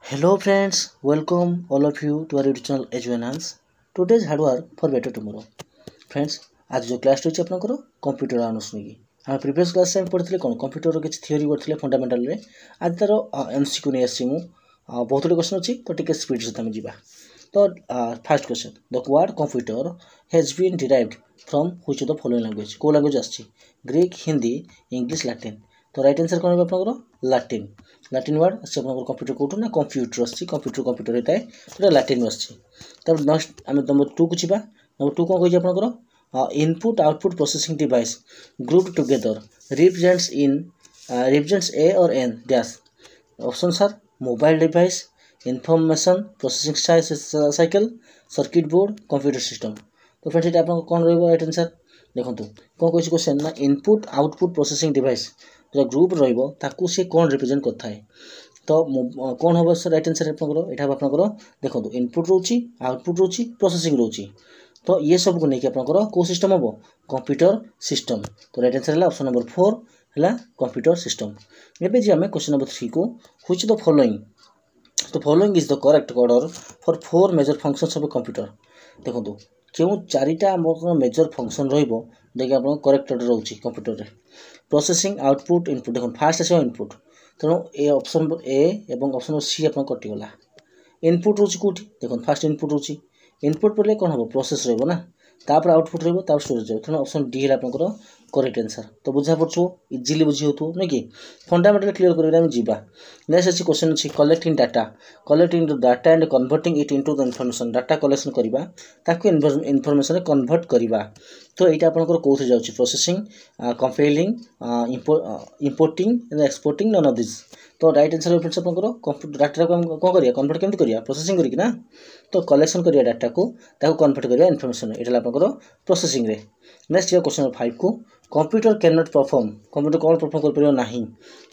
Hello friends, welcome all of you to our YouTube channel Eduenhance. Today's hard work for better tomorrow. Friends, आज जो class रही आपनकर computer अनुष्णी की हम previous class में पढ़ते कौन कंप्यूटर किसी थियोरी करते फंडामेंटाल रे आज तार एमसीक्यू नहीं आसी बहुत गुड क्वेश्चन अच्छी तो टिके स्पीड सहित आम जा तो first question the word computer has been derived from which of the following language को लैंग्वेज आछि ग्रीक हिंदी इंग्लिश लैटिन तो राइट आंसर कौन आपनकर लैटिन लैटिन वर्ड आछि आपनकर कंप्यूटर कोठो ना कंप्यूटर आछि कंप्यूटर होता है तो लैटिन आछि तब नेक्स्ट आम नंबर 2 को छिबा नंबर 2 कोन कहि आपनकर input output processing device group together represents A or N dash options are mobile device information processing cycle circuit board computer system तो फ्रेंड्स ये आपन कोन रहबो राइट आंसर देखंतु कोन कहछि क्वेश्चन ना इनपुट आउटपुट प्रोसेसिंग डिवाइस जो group रहबो ताकू से कोन रिप्रेजेंट करथा है तो कोन होबो सर राइट आंसर आपनकर एठा आपनकर देखंतु इनपुट रोची आउटपुट रोची प्रोसेसिंग रोची तो ये सब को नहीं आपनकर को सिस्टम होबो कंप्यूटर सिस्टम तो राइट आंसर है ऑप्शन नंबर 4 है कंप्यूटर सिस्टम एबे जे हमें क्वेश्चन नंबर 3 को which the following is the correct order for 4 major functions of computer देखंतु क्यों चारिटा मेजर फंक्शन रहिबो देखि आपन करेक्ट ऑर्डर रहउची कंप्यूटर रे प्रोसेसिंग आउटपुट इनपुट देखो फास्ट आसे इनपुट तेणु ए ऑप्शन ए एवं ऑप्शन सी आपन कटि गला इनपुट रोची कोठी देखो फास्ट इनपुट रोची इनपुट पड़े कौन हम प्रोसेस रहबो ना तापर आउटपुट रहबो तापर स्टोरेज रहबो तेणु ऑप्शन डी है आपनकर करेक्ट आंसर तो बुझा पड़छो इजीली बुझी होतो नै कि फंडामेंटल क्लियर करबे हम जीवा नेक्स्ट अछि क्वेश्चन अछि collecting data and converting it into the information data collection करबा ताकू इन्फॉर्मेशन रे कन्वर्ट करबा तो एटा आपनकर कोथि जाउछि processing compiling importing and exporting none of this तो राइट आंसर फ्रेंड्स आपनकर कंप्यूटर डाटा को कोन करिया कन्वर्ट केमति करिया प्रोसेसिंग करिक ना तो कलेक्शन करिया डाटा को ताकू कन्वर्ट करिया इन्फॉर्मेशन एटा आपनकर प्रोसेसिंग रे नेक्स्ट ये क्वेश्चन 5 को computer cannot perform computer कौन परफॉर्म कर परियो नाही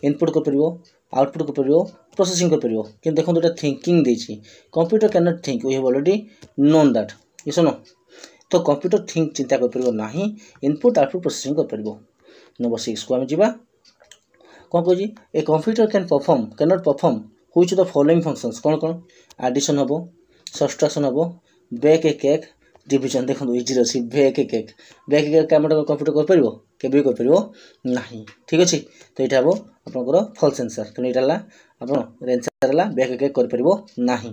इनपुट कर परियो आउटपुट कर परियो प्रोसेसिंग कर परियो कि देखो तो थिंकिंग देछि computer cannot think we have already known that ये सुनो तो कंप्यूटर थिंक चिंता कर परियो नाही इनपुट आउटपुट प्रोसेसिंग कर परियो नंबर 6 को हम जीवा कोन कहजी a computer cannot perform which the following functions कौन कौन एडिशन हबो सब्ट्रैक्शन हबो बैक ए केक डिवीजन देखो इजी रसी बैक ए केक काम कंप्यूटर कर परियो केबे कर परियो नाही ठीक अछि तो एटा हबो आपनकर फॉल्स आंसर तो एटा ला आपन आंसर ला बैक ए केक कर परियो नाही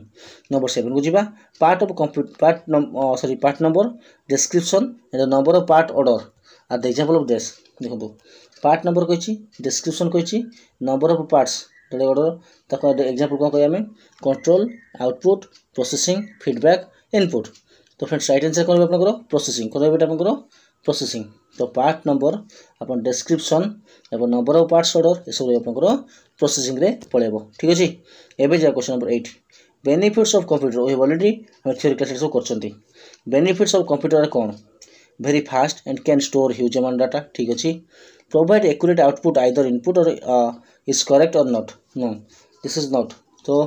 नंबर 7 को जीवा part of computer part number description and number of part order are the example of this देखो पार्ट नंबर कहिछि डिस्क्रिप्शन कहिछि नंबर ऑफ पार्ट्स तो ऑर्डर तक एग्जांपल कोन कहि हमें control output processing feedback input तो फ्रेंड्स राइट आंसर कोन आपनकर प्रोसेसिंग कोन बेटा आपनकर प्रोसेसिंग तो पार्ट नंबर अपन डिस्क्रिप्शन एवं नंबर ऑफ पार्ट्स ऑर्डर ए सब आपनकर प्रोसेसिंग रे पळेबो ठीक अछि एबे जा question number 8 benefits of computer we have already हम थ्योरी क्लास सब करचंती बेनिफिट्स ऑफ कंप्यूटर कोन very fast and can store huge amount data ठीक अछि provide accurate output either input or is correct or not no this is not तो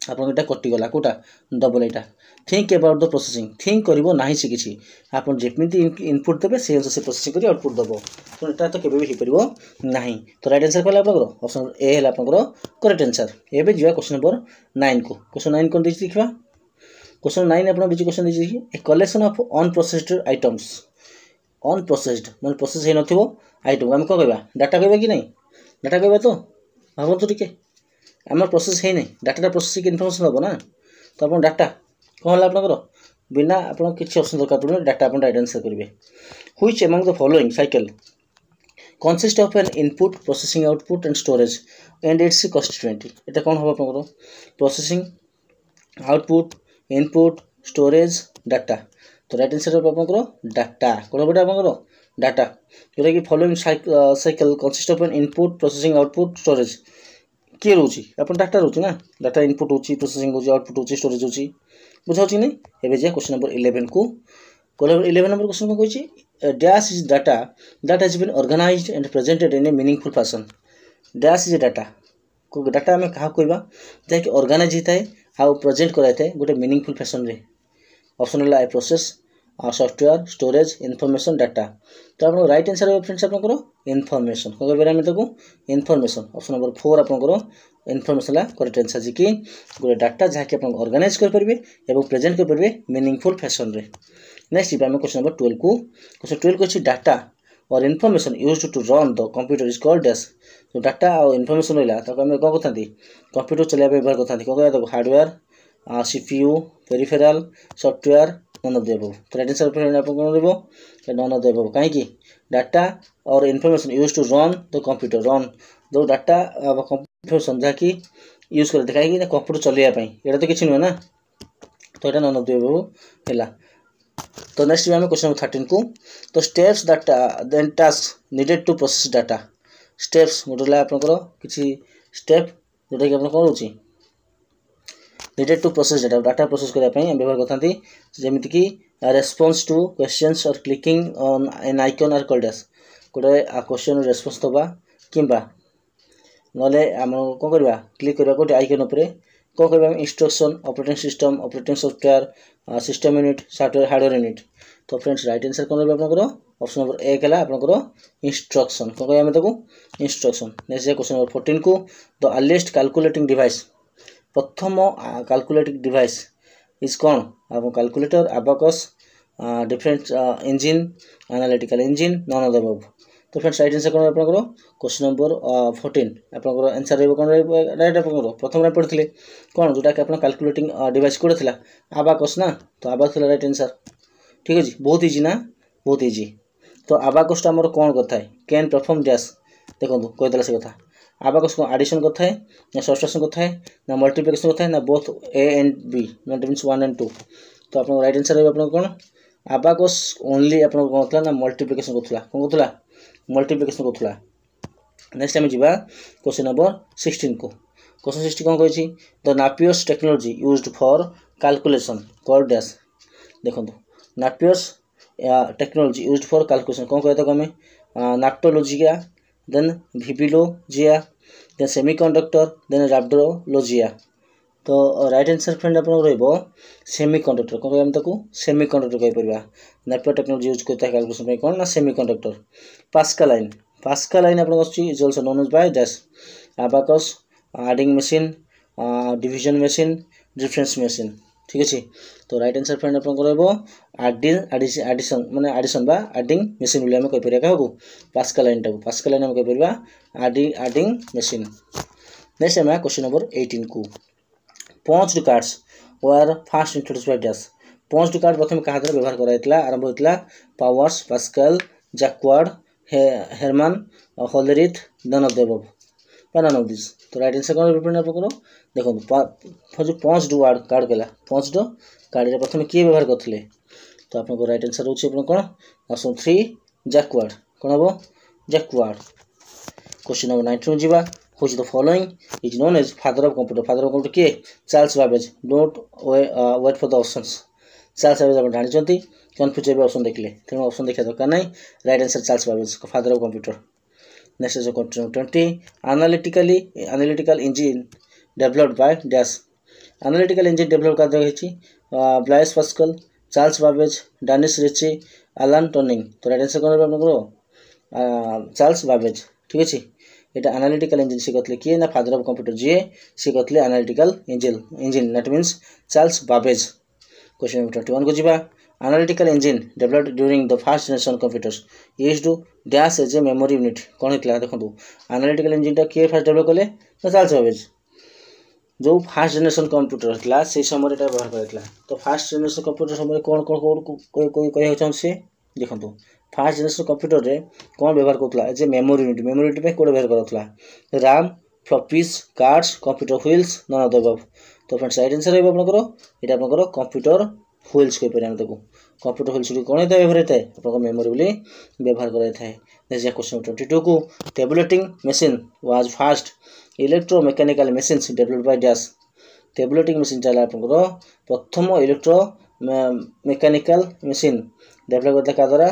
आपन एटा कटि गला कोटा डबल एटा think about the processing think करिवो नाही से किछि आपन जेमिति इनपुट देबे से से प्रोसेसिंग करी आउटपुट दबो तो एटा तो केबे भी हि परिवो नाही तो राइट आंसर कहला आपन ऑप्शन ए हला आपन करेक्ट आंसर एबे जिवा क्वेश्चन नंबर 9 को क्वेश्चन 9 कोन दिछि लिखबा क्वेश्चन 9 आपन बिजि क्वेश्चन दिछि a collection of unprocessed items unprocessed माने प्रोसेस हे नथिबो आइटम हम को कहबा डाटा कहबा कि नहीं डाटा कहबा तो भाबो तो टिके हमर प्रोसेस हे नहीं डाटा प्रोसेसिंग इन्फॉर्मेशन होबो ना तो अपन डाटा कोन हला आपन बिना आपन किछि ऑप्शन दरकार पड़ो डाटा अपन राइट आंसर करिवे which among the following cycle consist of an input processing output and storage and its constituent एटा कोन होबो आपन processing output input storage data तो राइट आंसर आपन डाटा कोन बेटा आपन डाटा जोटा कि following cycle consist of N input processing output storage के रोची अपन data रोची ना डाटा इनपुट होची प्रोसेसिंग होची आउटपुट होची स्टोरेज होची बुझाउची नै एबे जे क्वेश्चन नंबर 11 को क्वेश्चन 11 नंबर क्वेश्चन को कहछि dash is data that has been organized and presented in a meaningful fashion dash is data को डाटा में कहा कहबा जे कि ऑर्गेनाइज हिताय आ प्रेजेंट कराइताय गोटे मीनिंगफुल फैशन रे ऑप्शन ला process software storage information data तो आप राइट आंसर हो फ्रेंड्स आपको इनफॉरमेशन कौन कह आम इनफॉरमेशन ऑप्शन नंबर 4 आपको इनफॉरमेशन है करेक्ट आंसर जी कि गोटे डाटा जहाँकि आप ऑर्गेनाइज करेंगे और प्रेजेंट करेंगे मीनिंगफुल फैशन रे नेक्स्ट जी आम क्वेश्चन नंबर 12 को क्वेश्चन 12 को डाटा और information used to run the computer is called dash जो डाटा और इनफॉरमेशन रहा तो आम कौन करते कंप्यूटर चलाइबा व्यवहार करते कौन कहते hardware CPU peripheral software none of the above तो राइट आंसर आप कौन रहा नन ऑफ द अबव कहीं डाटा और information use to run the computer run जो डाटा इनफॉरमेशन जहाँकि यूज करते कहीं कंप्यूटर चलैयापाई यहाँ तो किसी नुहे ना तो यहाँ नन ऑफ द अबव है तो नेक्स्ट आम क्वेश्चन नंबर 13 को तो steps data then task needed to process data steps गोटे आपंकर किसी स्टेप जोटा कि कौन रोचे needed to process data data process करने व्यवहार करते जमीक कि रेस्पॉन्स टू क्वेश्चंस और clicking on an icon are called as गोटे क्वेश्चन रेस्पॉन्स दबा किंबा नले आम कौन करवा क्लिक करवा गोटे आइकन उपरे कौन करवा instruction operating system operating software system unit software hardware unit तो फ्रेंड्स राइट आंसर कौन रहा आपंकर ऑप्शन नंबर 1 है आपंकर इंस्ट्रक्शन कौन कह ताको इंस्ट्रक्शन नेक्स्ट क्वेश्चन नंबर 14 को द अर्लीस्ट कैलकुलेटिंग डिवाइस प्रथम कैलकुलेटिंग डिवाइस इज कौन आप calculator abacus different engine analytical engine none of the above तो फ्रेंड्स राइट आंसर कौन आपंकर क्वेश्चन नंबर 14 आपंकर आंसर रही कौन राइट आपंकर प्रथम पढ़ते कौन जोटा कि आप कैलकुलेटिंग डिवाइस कौटे थी अबाकस ना तो अबाकस राइट आंसर ठीक है बहुत इजी ना बहुत इजी तो अबाकस आमर कौन करता है कैन परफॉर्म डैश देखो कहीदेला से कथा अबाकस को एडिशन करता है ना सब्ट्रैक्शन करता है ना मल्टीप्लिकेशन करता है ना both A and B not means 1 and 2 तो आप राइट आंसर रही आप कौन अबाकस ओनली आप कौन होता ना मल्टीप्लिकेशन करूला कौन करूला मल्टीप्लिकेशन करूला नेक्स्ट आम जा क्वेश्चन नंबर 16 को क्वेश्चन 16 कौन कही the Napier's technology used for calculation called dash देखो Napier's technology used for calculation कौन कहते हमें naptologia then vivilogia then semiconductor then rapdologia तो राइट आंसर फ्रेंड आप सेमीकंडक्टर कौन कह ताको सेमीकंडक्टर कहीपर नापियर टेक्नोलॉजी यूज करता है कैलकुलेशन कौन ना semiconductor Pascal line is also known as by dash abacus adding machine division machine difference machine ठीक अच्छे तो राइट आंसर फ्रेंड आप एडिशन माने एडिशन बा एडिंग मशीन बोली आम कहीपर क्या पास्कल लाइन आम कहीपर एडिंग मशीन नेक्स्ट आम क्वेश्चन नंबर 18 को punched cards were first introduced by dash punched card प्रथम क्या व्यवहार कराइला आरंभ होता Powers Pascal Jacquard Herman Hollerith none of the above none of this तो राइट आंसर कौन आप देखो जो पॉन्च्ड वार्ड कार्ड कहला पॉन्च्ड कार्ड प्रथम किए व्यवहार करते तो आपको राइट आंसर हो कौन ऑप्शन 3 जैक्वार्ड कौन हम जैक्वार्ड क्वेश्चन नंबर 19 जी which the following is known as father of computer किए Charles Babbage don't wait for the options Charles Babbage आप जानी कन्फ्यूज हे ऑप्शन देखले तेणु ऑप्शन देखा दरकार नहीं right answer Charles Babbage father of computer next is question 20 analytical engine developed by dash analytical engine develop कर Blaise Pascal Charles Babbage Dennis Ritchie Alan Turing तो right answer कौन आप Charles Babbage ठीक अच्छे यहाँ एनालिटिकल इंजिन सी कहते किए ना फादर ऑफ कंप्यूटर जी सी कहते analytical engine that means Charles Babbage question number 21 को जीवा analytical engine developed during the first generation computers used to dash as a memory unit कौन होता देखो एनालिटिकल इंजिन किए फास्ट डेवलप कले ना चार्ल्स बाबेज जो फास्ट जनरेशन कंप्यूटर होता से समय व्यवहार करता तो फास्ट जनरेशन कंप्यूटर समय कौन कौन कह सी देखो फास्ट जनरेशन कंप्यूटर रे कौन व्यवहार करूला एज ए मेमोरी यूनिट में कौन व्यवहार करूला RAM floppies cards computer wheels none of the above तो फ्रेंड्स राइट आंसर रहा आपंकर यहाँ आपंकर कंप्यूटर व्हील्स कहीपर आम ताको कंप्यूटर व्हील्स कौन होता है व्यवहार होता है आप मेमोरी बोली व्यवहार कराई है क्वेश्चन 22 को tabulating machine was first electromechanical machines developed by dash tabulating machine चला आपंकर प्रथम इलेक्ट्रो मेकानिकल मशीन डेवलप करता क्या द्वारा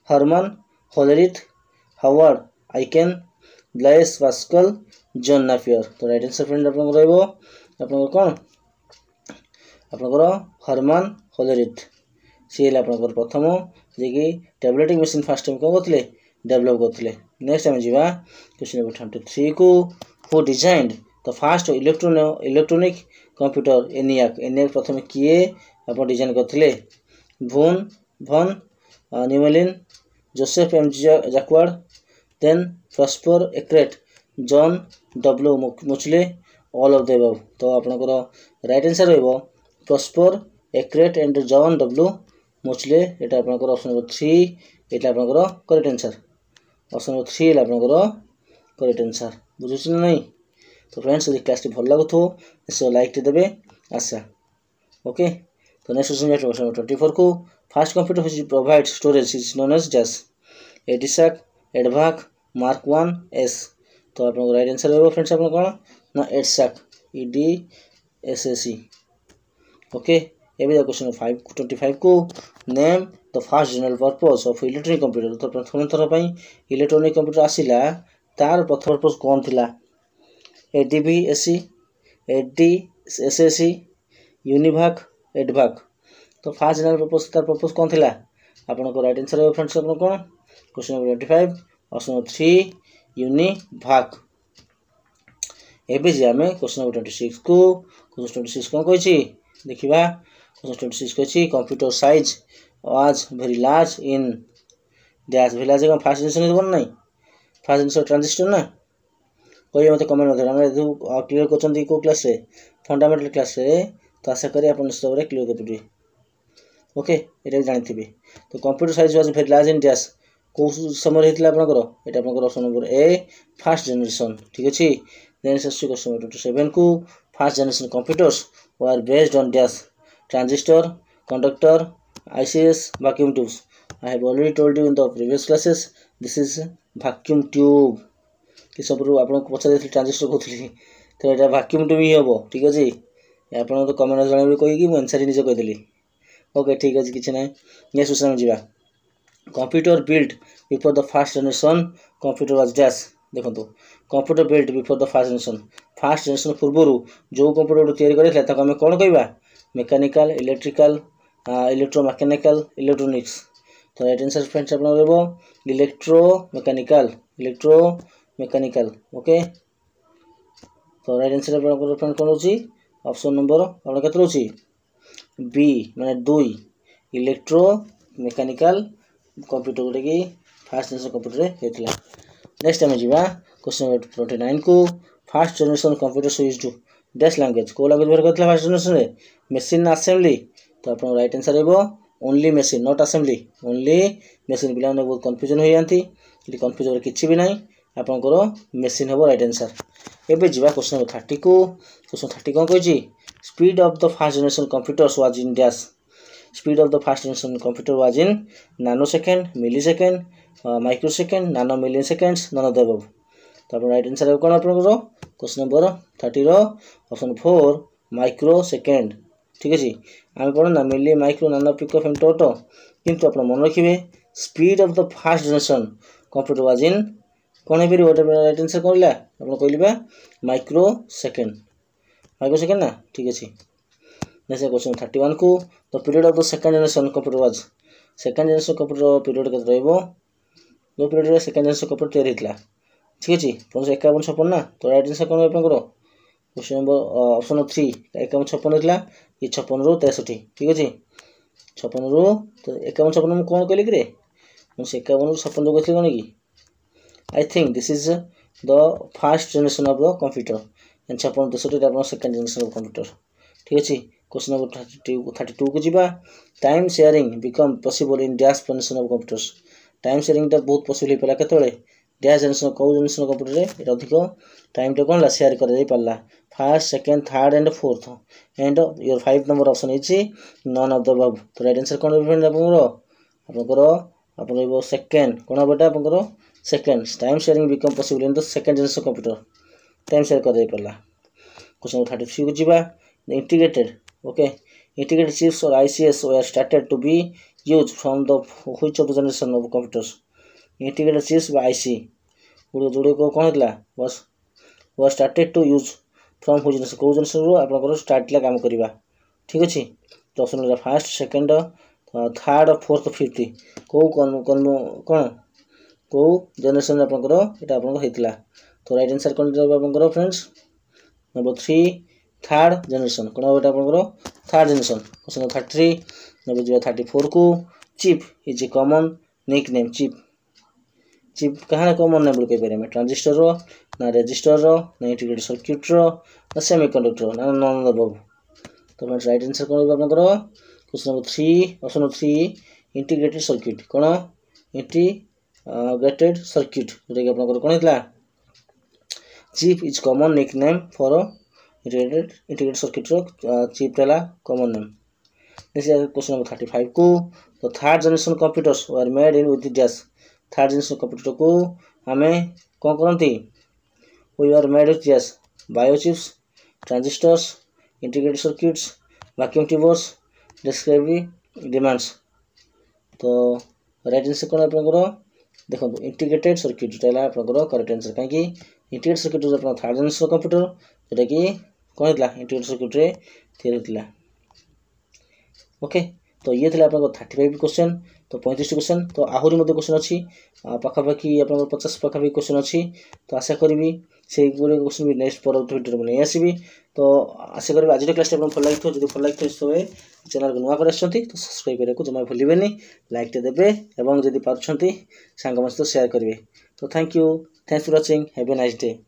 Herman Hollerith Howard Aiken Blaise Pascal John Napier तो राइट आंसर फ्रेंड आप कौन आपंकर हरमान होलरिथ सी आपंकर प्रथम जे टैबलेटिंग मशीन फास्ट टाइम कौन करते डेभलप करते। नेक्स्ट आम जा क्वेश्चन नंबर 23 को who designed the first electronic computer ENIAC प्रथम किए आप डिजाइन करते भन न्यूमेलिन Joseph M Jacquard then Presper Eckert John W Mauchly all of the above. तो आपनकर राइट आंसर रहइबो Presper Eckert and John W Mauchly. एटा आपनकर ऑप्शन नंबर 3 एटा आपनकर करेक्ट आंसर। ऑप्शन नंबर 3 है आपनकर करेक्ट आंसर। बुझुछ ना नहीं? तो फ्रेंड्स यदि क्लास भल लगुथो निश्चय लाइक देबे आशा। ओके तो नेक्स्ट क्वेश्चन नंबर 24 को fast computer which provide storage is known as dash एडिसैक एडवाक mark 1 S. तो आप राइट आंसर होगा फ्रेंड्स आप कौन ना एडसैक EDSAC। ओके एवं क्वेश्चन 25 को name the fast general purpose of electronic computer. तो प्रथम थर पर इलेक्ट्रॉनिक कंप्यूटर आसिला तार प्रथम पर्पस कौन थिला ADVAC ADSAC यूनिभाक एडभाक। तो फास्ट जनरल पर्पस तार पर्पस कौन थिला आपनको राइट आंसर होगा फ्रेंड्स आप कौन क्वेश्चन नंबर 25 ऑप्शन नंबर 3 यूनिभाक। एबे जे आमे क्वेश्चन नंबर 26 को क्वेश्चन 26 कौन कहिछि देखिबा। क्वेश्चन 26 कहिछि computer size was very large in dash भेला जे फास्ट जनरेशन बन नहीं फास्ट जनरेशन ट्रांजिस्टर ना कोई मते कमेंट मते हम क्लियर करछंती को क्लास रे फंडामेंटल क्लास रे तो आशा करी अपन सब रे क्लियर करबी। ओके एटा जानथिबे। तो computer size was very large in dash को समय हेतला आपनकर एटा आपनकर option number A fast generation ठीक अछि। देन क्वेश्चन नंबर 27 को first generation computers were based on dash transistor conductor ICS vacuum tubes। I have already told you in the previous classes this is vacuum tube कि सब आपन पछा transistor कहथली तो एटा vacuum tube ही हबो ठीक अछि। आपन तो कमेंट जणाबे कहि कि आंसर ही निजे कहि देली। ओके ठीक अछि किछ नै नेक्स्ट क्वेश्चन में जिबा। Computer build before the first generation computer was dash देखो computer build before the first generation पूर्व जो कंप्यूटर तैयारी करैथला ताको हम कोन कहबा मेकानिकल इलेक्ट्रिकल इलेक्ट्रोमैकेनिकल इलेक्ट्रॉनिक्स। तो राइट आंसर फ्रेंड्स आपन रहबो इलेक्ट्रोमैकेनिकल। ओके तो राइट आंसर आपन फ्रेंड कोन होची ऑप्शन नंबर आपन केते होची बी माने 2 इलेक्ट्रोमैकेनिकल कंप्यूटर गोटे कि फास्ट जनरेशन कंप्यूटर रे हेतला। नेक्स्ट टाइम जीवा क्वेश्चन नंबर 29 को first generation computer used to dash language को लैंग्वेज व्यवहार करथला फास्ट जनरेशन रे मशीन असेंबली। तो आपन राइट आंसर हेबो only machine not assembly only machine. पिला ने बहुत कंफ्यूजन हो जानती इति कंफ्यूजन किछि भी नाही आपनकर मशीन हेबो राइट आंसर। एबे जीवा क्वेश्चन नंबर 30 को क्वेश्चन 30 कोन कहछि speed of the first generation computers was in dash speed of the first generation computer was in nanosecond millisecond microsecond nano million seconds none of the above. तो आपन right answer कोन आपनकर question number 30 रो option 4 microsecond ठीक अछि। आम पढ़ो ना मिली माइक्रो नानो पिको फेमटोटो किंतु आपन मन रखिबे speed of the first generation computer was in कोन हे बेरी राइट आंसर कोनला आपन कहलिबा माइक्रोसेकंड ना ठीक अछि। नेक्स्ट क्वेश्चन 31 को the period of the second generation computer was second generation computer period केते रहइबो जो पीरियड रे सेकंड जनरेशन कंप्यूटर तैयार हेतला ठीक अछि 551 ना। तो राइट आंसर कोन आपनकर क्वेश्चन नंबर ऑप्शन 3 51 हेतला ये 56 रो 63 ठीक अछि 56 रो तो 51 मैं कोन कहली कि रे मैं 51 रो 56 जो कहली कोन कि I think this is the first generation of the computer and 56 63 आपन सेकंड जनरेशन ऑफ कंप्यूटर ठीक अछि। क्वेश्चन नंबर 32 को जिबा time sharing become possible in dash generation of computers. Time sharing ता बहुत पॉसिबल हे पला केतळे डैश जनरेशन को generation computer रे एटा अधिक टाइम टा कोन ला शेयर कर दे पाला first second third and fourth and your 5 number option is none of the above. तो राइट आंसर कोन फ्रेंड आपनकर आपन सेकंड कोन बेटा आपनकर second time sharing become possible in the second generation computer time share कर दे पाला। क्वेश्चन 33 को जिबा इंटीग्रेटेड ओके इंटीग्रेटेड चिप्स और ICS were started to be used from the which of the generation of computers। Integrated chips बा IC good जोड़े को कोन हेतला बस was started to use from which generation को जनरेशन रो आपनकर start ला काम करबा ठीक अछि। तो ऑप्शन होला first second third fourth fifth कौ कौन कौ जनरेशन आपंकर यहाँ आपंकर होता तो राइट आंसर कौन आपंकर फ्रेंड्स नंबर 3 थर्ड जनरेशन कौन हम आपंकर third generation question number 33 number जो 34 को chip is a common nick name chip कहाँ कॉमन नेम बोल कह पारे ट्रांजिस्टर ना रेजिस्टर ना इंटीग्रेटेड सर्किट ना सेमीकंडक्टर ना नन अबव तो फ्रेंड्स राइट आंसर कौन आपंकर question number 3 option number 3 integrated circuit कौन इंटीग्रेटेड सर्किट जोटा कि आपंकर कौन होता chip is common nick name for integrated circuit chip है कॉमन नेम क्वेश्चन नंबर 35 को तो third generation computers were made in with dash third generation computer को आम कौन करती we are made with dash biochips transistors integrated circuits vacuum tubes describe demands तो right answer कौन आपंकर देखो इंटीग्रेटेड सर्किट जोटा है आपंकर करेक्ट आंसर कहीं इंटीग्रेटेड सर्किट जो थर्ड जनरेशन कंप्यूटर जोटा कि कौन होता इंटीग्रेटेड सर्किट रे तैयारी होता ओके तो ये थे आप 35 क्वेश्चन तो 35 क्वेश्चन तो आहरी क्वेश्चन अच्छी पाखापाखि आप 50 पाखापाखि क्वेश्चन अच्छी तो आशा करी से गुड़े क्वेश्चन भी नेक्स्ट परवर्त भिडियो में नहीं आसबि तो आशा करी आज क्लास आपको भल लगी जो भल लगी तेज चैनल को नुआ कर तो सब्सक्राइब करने को जमा भूलें लाइक टे देवे और जब पार्टी सांग सहित शेयर करेंगे तो thank you thanks for watching have a nice day.